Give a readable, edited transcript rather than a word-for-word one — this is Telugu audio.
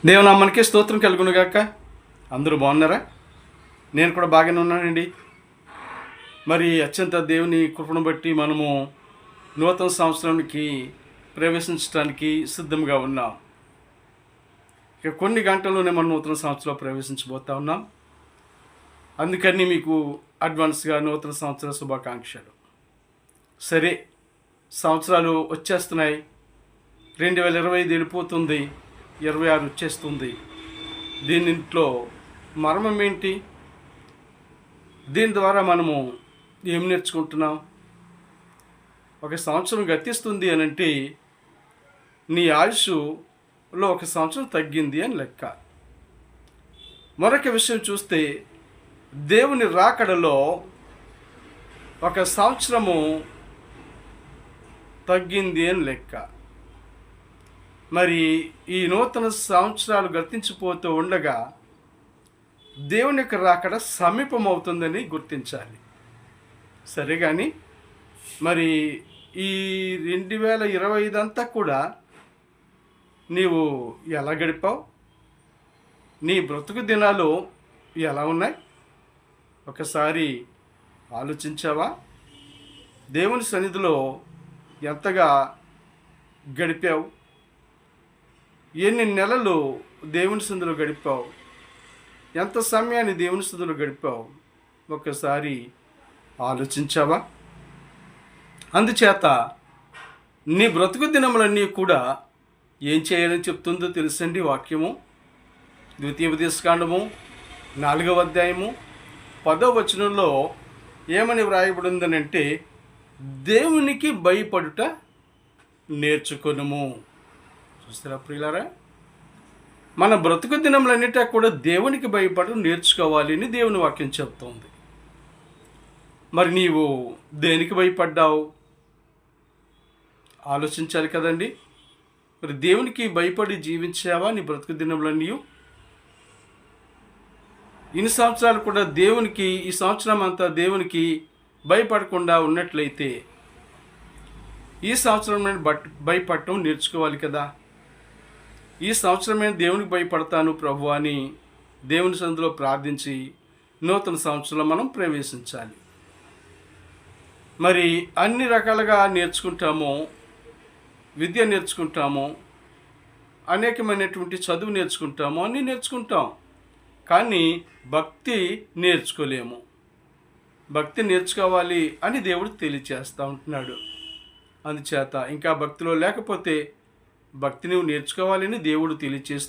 దేవునామానికి స్తోత్రం కలుగునుగాక. అందరూ బాగున్నారా? నేను కూడా బాగానే ఉన్నానండి. మరి అత్యంత దేవుని కృపను బట్టి మనము నూతన సంవత్సరానికి ప్రవేశించడానికి సిద్ధంగా ఉన్నాం. ఇక కొన్ని గంటల్లోనే మనం నూతన సంవత్సరంలో ప్రవేశించబోతా ఉన్నాం. అందుకని మీకు అడ్వాన్స్గా నూతన సంవత్సర శుభాకాంక్షలు. సరే, సంవత్సరాలు వచ్చేస్తున్నాయి. 2025 వెళ్ళిపోతుంది, 26 వచ్చేస్తుంది. దీనింట్లో మర్మం ఏంటి? దీని ద్వారా మనము ఏం నేర్చుకుంటున్నాం? ఒక సంవత్సరం గతిస్తుంది అని అంటే నీ ఆయుష్లో ఒక సంవత్సరం తగ్గింది అని లెక్క. మరొక విషయం చూస్తే దేవుని రాకడలో ఒక సంవత్సరము తగ్గింది అని లెక్క. మరి ఈ నూతన సంవత్సరాలు గతించిపోతూ ఉండగా దేవుని యొక్క రాకడ సమీపమవుతుందని గుర్తించాలి. సరే, కానీ మరి ఈ 2025 అంతా కూడా నీవు ఎలా గడిపావు? నీ బ్రతుకు దినాలు ఎలా ఉన్నాయి? ఒకసారి ఆలోచించావా? దేవుని సన్నిధిలో ఎంతగా గడిపావు? ఎన్ని నెలలు దేవుని సన్నిధిలో గడిపావు? ఎంత సమయాన్ని దేవుని సన్నిధిలో గడిపావు? ఒక్కసారి ఆలోచించావా? అందుచేత నీ బ్రతుకు దినములన్నీ కూడా ఏం చేయాలని చెప్తుందో తెలుసండి వాక్యము. ద్వితీయోపదేశకాండము 4వ అధ్యాయము 10వ వచనంలో ఏమని వ్రాయబడి ఉందనంటే, దేవునికి భయపడుట నేర్చుకొనుము. చూస్తారా ప్రియులారా? మన బ్రతుకు దినములన్నిటా కూడా దేవునికి భయపడి నేర్చుకోవాలి అని దేవుని వాక్యం చెప్తోంది. మరి నీవు దేనికి భయపడ్డావు? ఆలోచించాలి కదండి. మరి దేవునికి భయపడి జీవించావా నీ బ్రతుకు దినములన్నీ? ఇన్ని సంవత్సరాలు కూడా దేవునికి, ఈ సంవత్సరం అంతా దేవునికి భయపడకుండా ఉన్నట్లయితే ఈ సంవత్సరం నేను భయపడటం నేర్చుకోవాలి కదా. ఈ సంవత్సరం నేను దేవునికి భయపడతాను ప్రభు అని దేవుని సన్నిధిలో ప్రార్థించి నూతన సంవత్సరంలో మనం ప్రవేశించాలి. మరి అన్ని రకాలుగా నేర్చుకుంటాము, విద్య నేర్చుకుంటాము, అనేకమైనటువంటి చదువు నేర్చుకుంటాము, అన్నీ నేర్చుకుంటాం. కానీ భక్తి నేర్చుకోలేము. భక్తి నేర్చుకోవాలి అని దేవుడు తెలియచేస్తూ ఉంటున్నాడు. అందుచేత ఇంకా భక్తిలో లేకపోతే భక్తి నువ్వు నేర్చుకోవాలని దేవుడు తెలియచేస్తూ